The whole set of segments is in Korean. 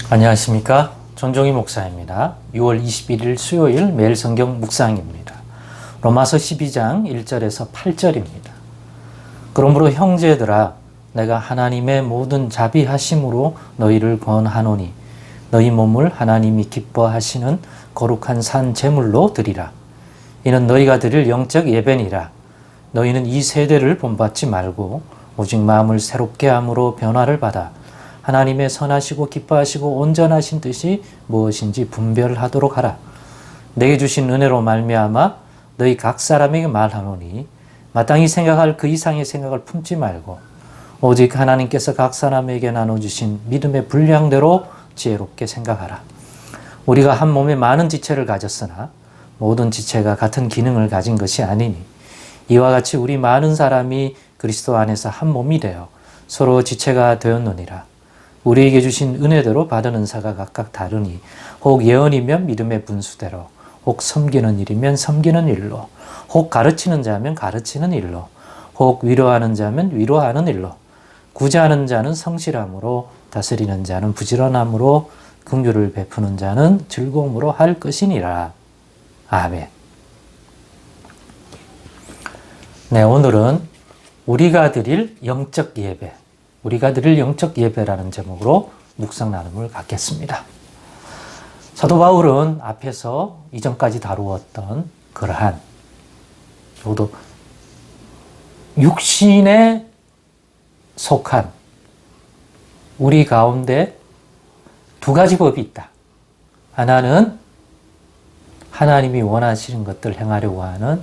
안녕하십니까. 전종희 목사입니다. 6월 21일 수요일 매일 성경 묵상입니다. 로마서 12장 1절에서 8절입니다. 그러므로 형제들아 내가 하나님의 모든 자비하심으로 너희를 권하노니 너희 몸을 하나님이 기뻐하시는 거룩한 산 제물로 드리라. 이는 너희가 드릴 영적 예배니라. 너희는 이 세대를 본받지 말고 오직 마음을 새롭게 함으로 변화를 받아 하나님의 선하시고 기뻐하시고 온전하신 뜻이 무엇인지 분별하도록 하라. 내게 주신 은혜로 말미암아 너희 각 사람에게 말하노니 마땅히 생각할 그 이상의 생각을 품지 말고 오직 하나님께서 각 사람에게 나눠주신 믿음의 분량대로 지혜롭게 생각하라. 우리가 한 몸에 많은 지체를 가졌으나 모든 지체가 같은 기능을 가진 것이 아니니 이와 같이 우리 많은 사람이 그리스도 안에서 한 몸이 되어 서로 지체가 되었느니라. 우리에게 주신 은혜대로 받은 은사가 각각 다르니 혹 예언이면 믿음의 분수대로, 혹 섬기는 일이면 섬기는 일로, 혹 가르치는 자면 가르치는 일로, 혹 위로하는 자면 위로하는 일로, 구제하는 자는 성실함으로, 다스리는 자는 부지런함으로, 긍휼을 베푸는 자는 즐거움으로 할 것이니라. 아멘. 네, 오늘은 우리가 드릴 영적 예배, 우리가 드릴 영적 예배라는 제목으로 묵상 나눔을 갖겠습니다. 사도 바울은 앞에서 이전까지 다루었던 그러한 저도 육신에 속한 우리 가운데 두 가지 법이 있다. 하나는 하나님이 원하시는 것들을 행하려고 하는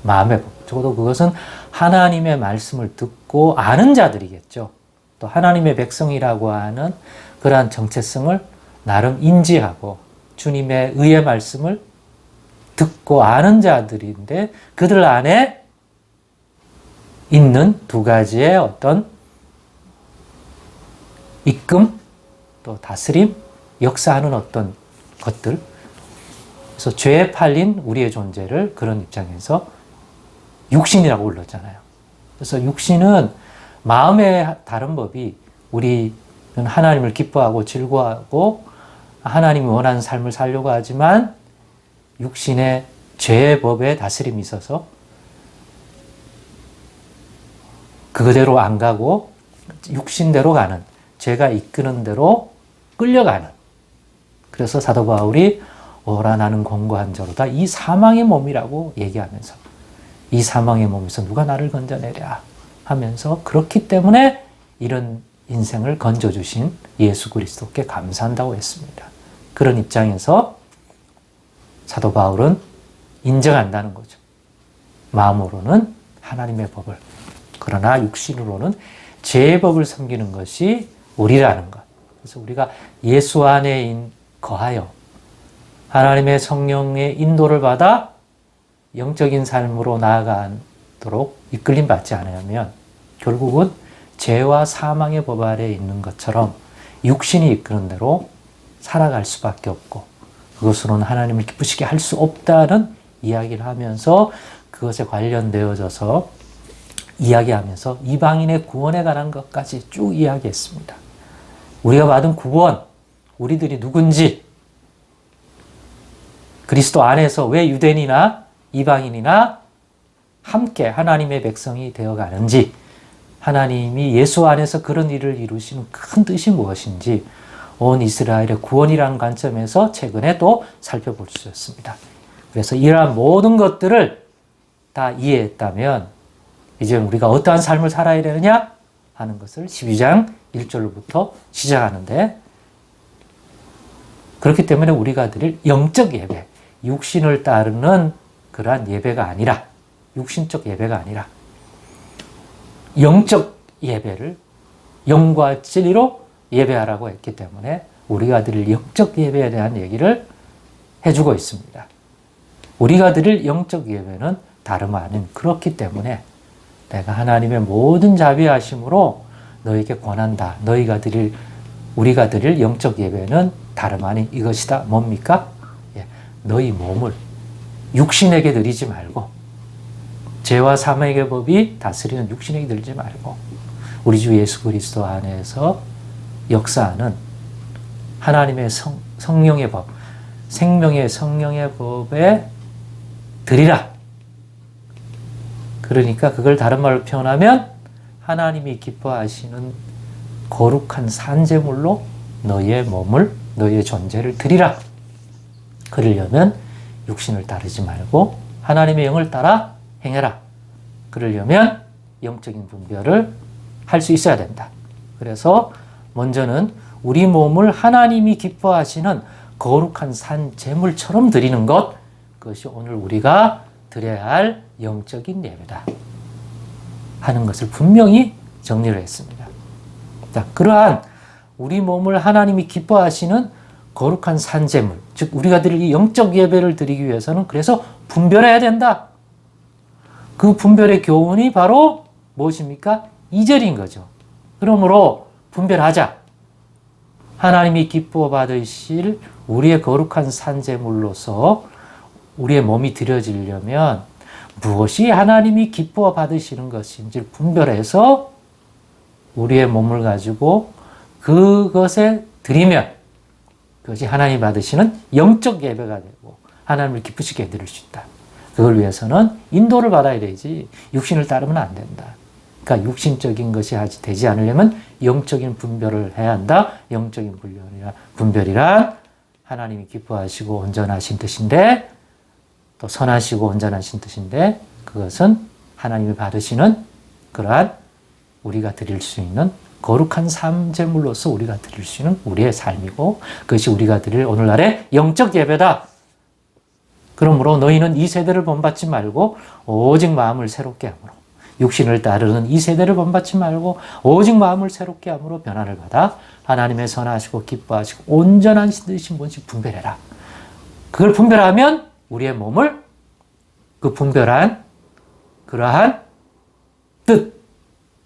마음의 법. 적어도 그것은 하나님의 말씀을 듣고 아는 자들이겠죠. 또 하나님의 백성이라고 하는 그러한 정체성을 나름 인지하고 주님의 의의 말씀을 듣고 아는 자들인데 그들 안에 있는 두 가지의 어떤 이끔 또 다스림, 역사하는 어떤 것들. 그래서 죄에 팔린 우리의 존재를 그런 입장에서 육신이라고 불렀잖아요. 그래서 육신은 마음의 다른 법이 우리는 하나님을 기뻐하고 즐거워하고 하나님이 원하는 삶을 살려고 하지만 육신의 죄의 법에 다스림이 있어서 그대로 안 가고 육신대로 가는, 죄가 이끄는 대로 끌려가는. 그래서 사도 바울이 오라 나는 공고한 자로다 이 사망의 몸이라고 얘기하면서 이 사망의 몸에서 누가 나를 건져내랴 하면서 그렇기 때문에 이런 인생을 건져주신 예수 그리스도께 감사한다고 했습니다. 그런 입장에서 사도 바울은 인정한다는 거죠. 마음으로는 하나님의 법을, 그러나 육신으로는 죄의 법을 섬기는 것이 우리라는 것. 그래서 우리가 예수 안에 거하여 하나님의 성령의 인도를 받아 영적인 삶으로 나아가도록 이끌림 받지 않으면 결국은 죄와 사망의 법 아래에 있는 것처럼 육신이 이끄는 대로 살아갈 수밖에 없고 그것으로는 하나님을 기쁘시게 할 수 없다는 이야기를 하면서 그것에 관련되어져서 이야기하면서 이방인의 구원에 관한 것까지 쭉 이야기했습니다. 우리가 받은 구원, 우리들이 누군지, 그리스도 안에서 왜 유대인이나 이방인이나 함께 하나님의 백성이 되어가는지, 하나님이 예수 안에서 그런 일을 이루시는 큰 뜻이 무엇인지 온 이스라엘의 구원이라는 관점에서 최근에 또 살펴볼 수 있습니다. 그래서 이러한 모든 것들을 다 이해했다면 이제 우리가 어떠한 삶을 살아야 되느냐 하는 것을 12장 1절로부터 시작하는데, 그렇기 때문에 우리가 드릴 영적 예배, 육신을 따르는 그러한 예배가 아니라, 육신적 예배가 아니라 영적 예배를 영과 진리로 예배하라고 했기 때문에 우리가 드릴 영적 예배에 대한 얘기를 해주고 있습니다. 우리가 드릴 영적 예배는 다름 아닌, 그렇기 때문에 내가 하나님의 모든 자비하심으로 너에게 권한다. 우리가 드릴 영적 예배는 다름 아닌 이것이다. 뭡니까? 너희 몸을 육신에게 드리지 말고, 죄와 사망의 법이 다스리는 육신에게 드리지 말고 우리 주 예수 그리스도 안에서 역사하는 하나님의 성령의 법, 생명의 성령의 법에 드리라. 그러니까 그걸 다른 말로 표현하면 하나님이 기뻐하시는 거룩한 산제물로 너의 몸을, 너의 존재를 드리라. 그러려면 육신을 따르지 말고 하나님의 영을 따라 행해라. 그러려면 영적인 분별을 할 수 있어야 된다. 그래서 먼저는 우리 몸을 하나님이 기뻐하시는 거룩한 산제물처럼 드리는 것, 그것이 오늘 우리가 드려야 할 영적인 예배다 하는 것을 분명히 정리를 했습니다. 자, 그러한 우리 몸을 하나님이 기뻐하시는 거룩한 산제물, 즉 우리가 드릴 이 영적 예배를 드리기 위해서는 그래서 분별해야 된다. 그 분별의 교훈이 바로 무엇입니까? 2절인 거죠. 그러므로 분별하자. 하나님이 기뻐 받으실 우리의 거룩한 산제물로서 우리의 몸이 드려지려면 무엇이 하나님이 기뻐 받으시는 것인지를 분별해서 우리의 몸을 가지고 그것에 드리면 그것이 하나님이 받으시는 영적 예배가 되고 하나님을 기쁘시게 드릴 수 있다. 그걸 위해서는 인도를 받아야 되지 육신을 따르면 안 된다. 그러니까 육신적인 것이 되지 않으려면 영적인 분별을 해야 한다. 영적인 분별이란 하나님이 기뻐하시고 온전하신 뜻인데 또 선하시고 온전하신 뜻인데 그것은 하나님이 받으시는 그러한 우리가 드릴 수 있는 거룩한 삶제물로서 우리가 드릴 수 있는 우리의 삶이고 그것이 우리가 드릴 오늘날의 영적 예배다. 그러므로 너희는 이 세대를 본받지 말고 오직 마음을 새롭게 함으로 육신을 따르는 이 세대를 본받지 말고 오직 마음을 새롭게 함으로 변화를 받아 하나님의 선하시고 기뻐하시고 온전한 뜻이신 분씩 분별해라. 그걸 분별하면 우리의 몸을 그 분별한 그러한 뜻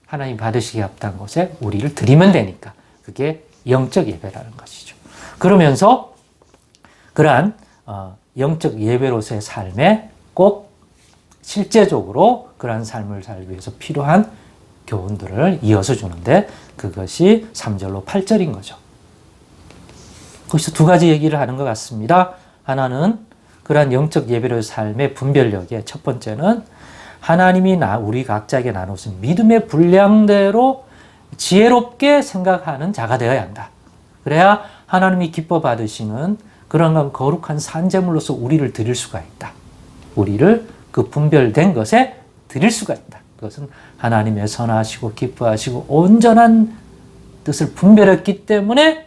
하나님 받으시기에 합당한 곳에 우리를 드리면 되니까 그게 영적 예배라는 것이죠. 그러면서 그러한 영적 예배로서의 삶에 꼭 실제적으로 그러한 삶을 살기 위해서 필요한 교훈들을 이어서 주는데 그것이 3절로 8절인 거죠. 거기서 두 가지 얘기를 하는 것 같습니다. 하나는 그러한 영적 예배로의 삶의 분별력에 첫 번째는 하나님이 우리 각자에게 나누신 믿음의 분량대로 지혜롭게 생각하는 자가 되어야 한다. 그래야 하나님이 기뻐 받으시는 그런 거룩한 산제물로서 우리를 드릴 수가 있다. 우리를 그 분별된 것에 드릴 수가 있다. 그것은 하나님의 선하시고 기뻐하시고 온전한 뜻을 분별했기 때문에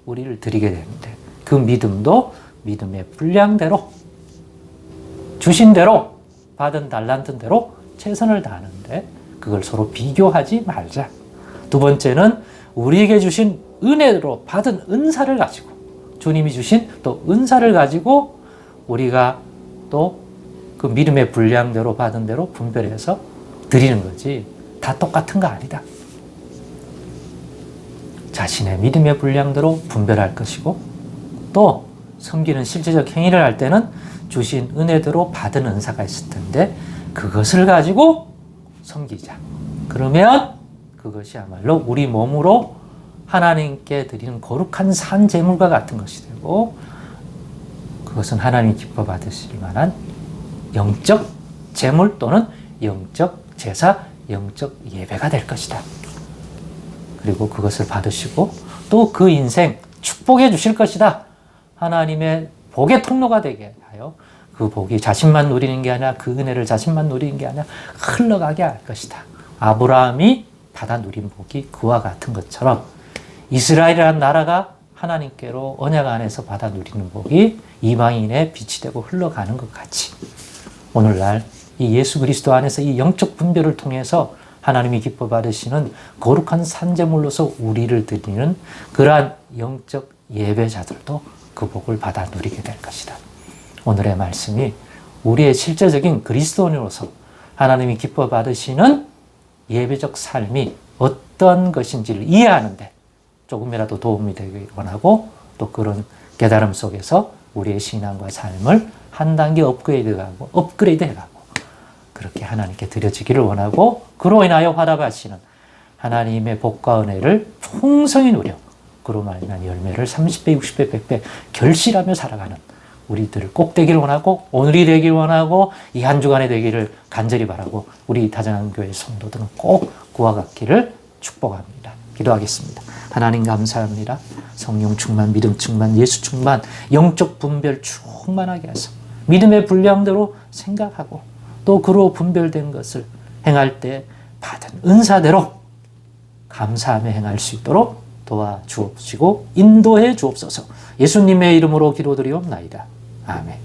우리를 드리게 되는데 그 믿음도 믿음의 분량대로 주신 대로 받은 달란트대로 최선을 다하는데 그걸 서로 비교하지 말자. 두 번째는 우리에게 주신 은혜로 받은 은사를 가지고 주님이 주신 또 은사를 가지고 우리가 또 그 믿음의 분량대로 받은 대로 분별해서 드리는 거지 다 똑같은 거 아니다. 자신의 믿음의 분량대로 분별할 것이고 또 섬기는 실제적 행위를 할 때는 주신 은혜대로 받은 은사가 있을 텐데 그것을 가지고 섬기자. 그러면 그것이야말로 우리 몸으로 하나님께 드리는 거룩한 산제물과 같은 것이 되고 그것은 하나님이 기뻐 받으실 만한 영적 제물 또는 영적 제사, 영적 예배가 될 것이다. 그리고 그것을 받으시고 또 그 인생 축복해 주실 것이다. 하나님의 복의 통로가 되게 하여 그 복이 자신만 누리는 게 아니라 그 은혜를 자신만 누리는 게 아니라 흘러가게 할 것이다. 아브라함이 받아 누린 복이 그와 같은 것처럼 이스라엘이라는 나라가 하나님께로 언약 안에서 받아 누리는 복이 이방인의 빛이 되고 흘러가는 것 같이 오늘날 이 예수 그리스도 안에서 이 영적 분별을 통해서 하나님이 기뻐 받으시는 거룩한 산제물로서 우리를 드리는 그러한 영적 예배자들도 그 복을 받아 누리게 될 것이다. 오늘의 말씀이 우리의 실제적인 그리스도인으로서 하나님이 기뻐 받으시는 예배적 삶이 어떤 것인지를 이해하는데 조금이라도 도움이 되길 원하고 또 그런 깨달음 속에서 우리의 신앙과 삶을 한 단계 업그레이드 해가고 그렇게 하나님께 드려지기를 원하고 그로 인하여 화답하시는 하나님의 복과 은혜를 풍성히 누려 그로 말미암은 열매를 30배, 60배, 100배 결실하며 살아가는 우리들 꼭 되기를 원하고 오늘이 되기를 원하고 이 한 주간에 되기를 간절히 바라고 우리 다정한교회 성도들은 꼭 그와 같기를 축복합니다. 기도하겠습니다. 하나님 감사합니다. 성령 충만, 믿음 충만, 예수 충만, 영적 분별 충만하게 하소. 믿음의 분량대로 생각하고 또 그로 분별된 것을 행할 때 받은 은사대로 감사하며 행할 수 있도록 도와주옵시고 인도해 주옵소서. 예수님의 이름으로 기도드리옵나이다. 아멘.